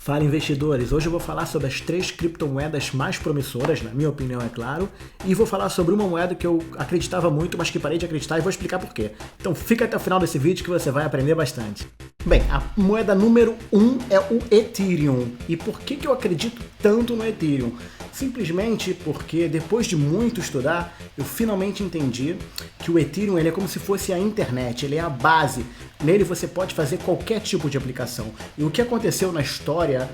Fala, investidores! Hoje eu vou falar sobre as 3 criptomoedas mais promissoras, na minha opinião, é claro, e vou falar sobre uma moeda que eu acreditava muito, mas que parei de acreditar, e vou explicar por quê. Então fica até o final desse vídeo que você vai aprender bastante. Bem, a moeda número 1 é o Ethereum. E por que eu acredito tanto no Ethereum? Simplesmente porque depois de muito estudar, eu finalmente entendi que o Ethereum ele é como se fosse a internet, ele é a base. Nele você pode fazer qualquer tipo de aplicação. E o que aconteceu na história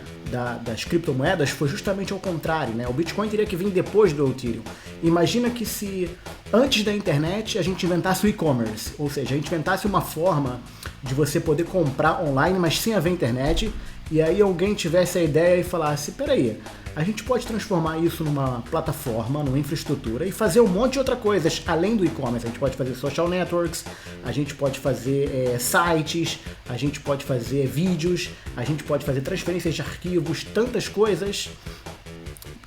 das criptomoedas foi justamente ao contrário, né? O Bitcoin teria que vir depois do Ethereum. Imagina que se antes da internet a gente inventasse o e-commerce, ou seja, a gente inventasse uma forma de você poder comprar online, mas sem haver internet, e aí alguém tivesse a ideia e falasse, peraí, a gente pode transformar isso numa plataforma, numa infraestrutura e fazer um monte de outras coisas além do e-commerce. A gente pode fazer social networks, a gente pode fazer sites, a gente pode fazer vídeos, a gente pode fazer transferências de arquivos, tantas coisas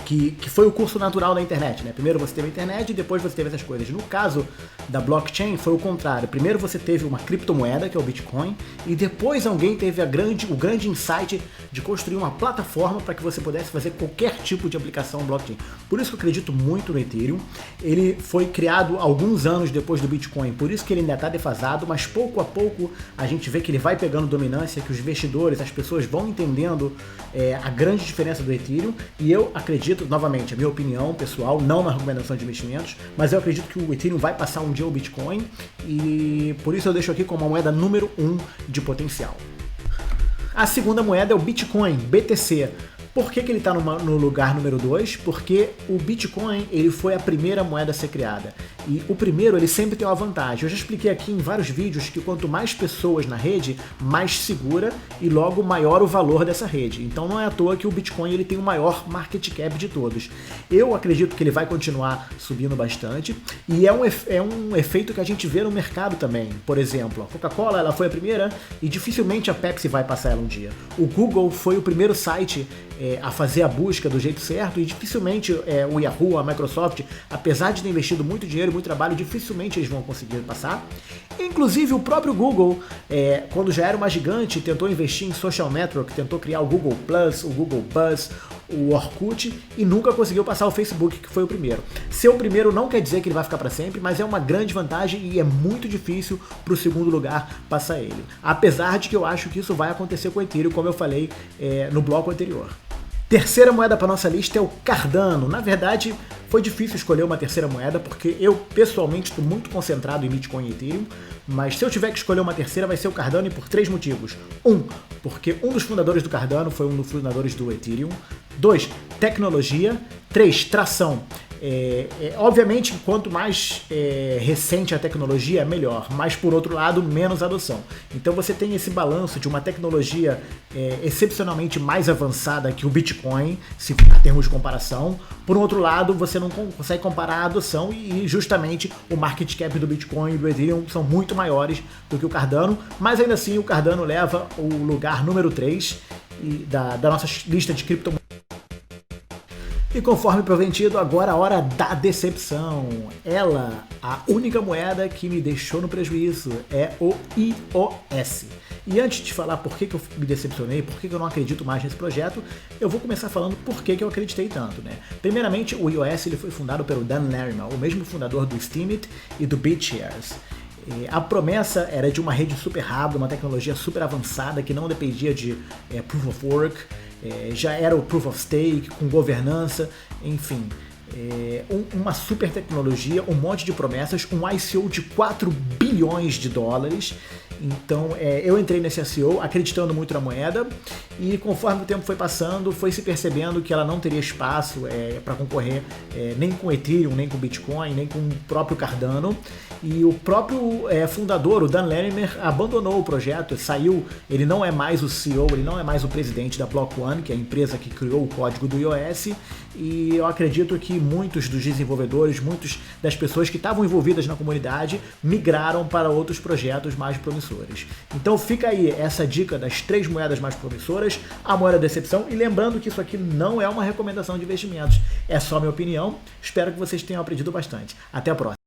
que foi o curso natural da internet, né? Primeiro você teve a internet e depois você teve essas coisas. No caso da blockchain foi o contrário. Primeiro você teve uma criptomoeda, que é o Bitcoin, e depois alguém teve o grande insight de construir uma plataforma para que você pudesse fazer qualquer tipo de aplicação blockchain. Por isso que eu acredito muito no Ethereum. Ele foi criado alguns anos depois do Bitcoin, por isso que ele ainda está defasado, mas pouco a pouco a gente vê que ele vai pegando dominância, que os investidores, as pessoas vão entendendo a grande diferença do Ethereum, e eu acredito, novamente, a minha opinião pessoal, não uma recomendação de investimentos, mas eu acredito que o Ethereum vai passar um dia o Bitcoin, e por isso eu deixo aqui como a moeda número 1 de potencial. A segunda moeda é o Bitcoin, BTC. Por que ele está no lugar número 2? Porque o Bitcoin ele foi a primeira moeda a ser criada. E o primeiro ele sempre tem uma vantagem. Eu já expliquei aqui em vários vídeos que quanto mais pessoas na rede, mais segura e logo maior o valor dessa rede. Então não é à toa que o Bitcoin ele tem o maior market cap de todos. Eu acredito que ele vai continuar subindo bastante e é um efeito que a gente vê no mercado também. Por exemplo, a Coca-Cola ela foi a primeira e dificilmente a Pepsi vai passar ela um dia. O Google foi o primeiro site a fazer a busca do jeito certo e dificilmente o Yahoo, a Microsoft, apesar de ter investido muito dinheiro e muito trabalho, dificilmente eles vão conseguir passar. Inclusive o próprio Google, quando já era uma gigante, tentou investir em social network, tentou criar o Google Plus, o Google Buzz, o Orkut e nunca conseguiu passar o Facebook, que foi o primeiro. Ser o primeiro não quer dizer que ele vai ficar para sempre, mas é uma grande vantagem e é muito difícil para o segundo lugar passar ele. Apesar de que eu acho que isso vai acontecer com o Ethereum, como eu falei no bloco anterior. Terceira moeda para nossa lista é o Cardano. Na verdade, foi difícil escolher uma terceira moeda, porque eu, pessoalmente, estou muito concentrado em Bitcoin e Ethereum, mas se eu tiver que escolher uma terceira, vai ser o Cardano e por 3 motivos. Porque um dos fundadores do Cardano foi um dos fundadores do Ethereum. 2, tecnologia. 3, tração. Obviamente, quanto mais recente a tecnologia, melhor, mas por outro lado, menos adoção. Então você tem esse balanço de uma tecnologia excepcionalmente mais avançada que o Bitcoin, se em termos de comparação. Por outro lado, você não consegue comparar a adoção e justamente o market cap do Bitcoin e do Ethereum são muito maiores do que o Cardano, mas ainda assim o Cardano leva o lugar número 3 da nossa lista de criptomoedas. E conforme prometido, agora a hora da decepção. Ela, a única moeda que me deixou no prejuízo, é o iOS. E antes de falar por que eu me decepcionei, por que eu não acredito mais nesse projeto, eu vou começar falando por que eu acreditei tanto, né? Primeiramente, o iOS ele foi fundado pelo Dan Larimer, o mesmo fundador do Steemit e do BitShares. A promessa era de uma rede super rápida, uma tecnologia super avançada que não dependia de Proof of Work, já era o Proof of Stake, com governança, enfim. Uma super tecnologia, um monte de promessas, um ICO de 4 bilhões de dólares. Então eu entrei nesse ICO acreditando muito na moeda e conforme o tempo foi passando, foi se percebendo que ela não teria espaço para concorrer nem com o Ethereum, nem com o Bitcoin, nem com o próprio Cardano. E o próprio fundador, o Dan Larimer, abandonou o projeto, saiu, ele não é mais o CEO, ele não é mais o presidente da Block One, que é a empresa que criou o código do iOS, e eu acredito que muitos dos desenvolvedores, muitas das pessoas que estavam envolvidas na comunidade migraram para outros projetos mais promissores. Então fica aí essa dica das 3 moedas mais promissoras, a moeda da decepção, e lembrando que isso aqui não é uma recomendação de investimentos, é só minha opinião. Espero que vocês tenham aprendido bastante. Até a próxima.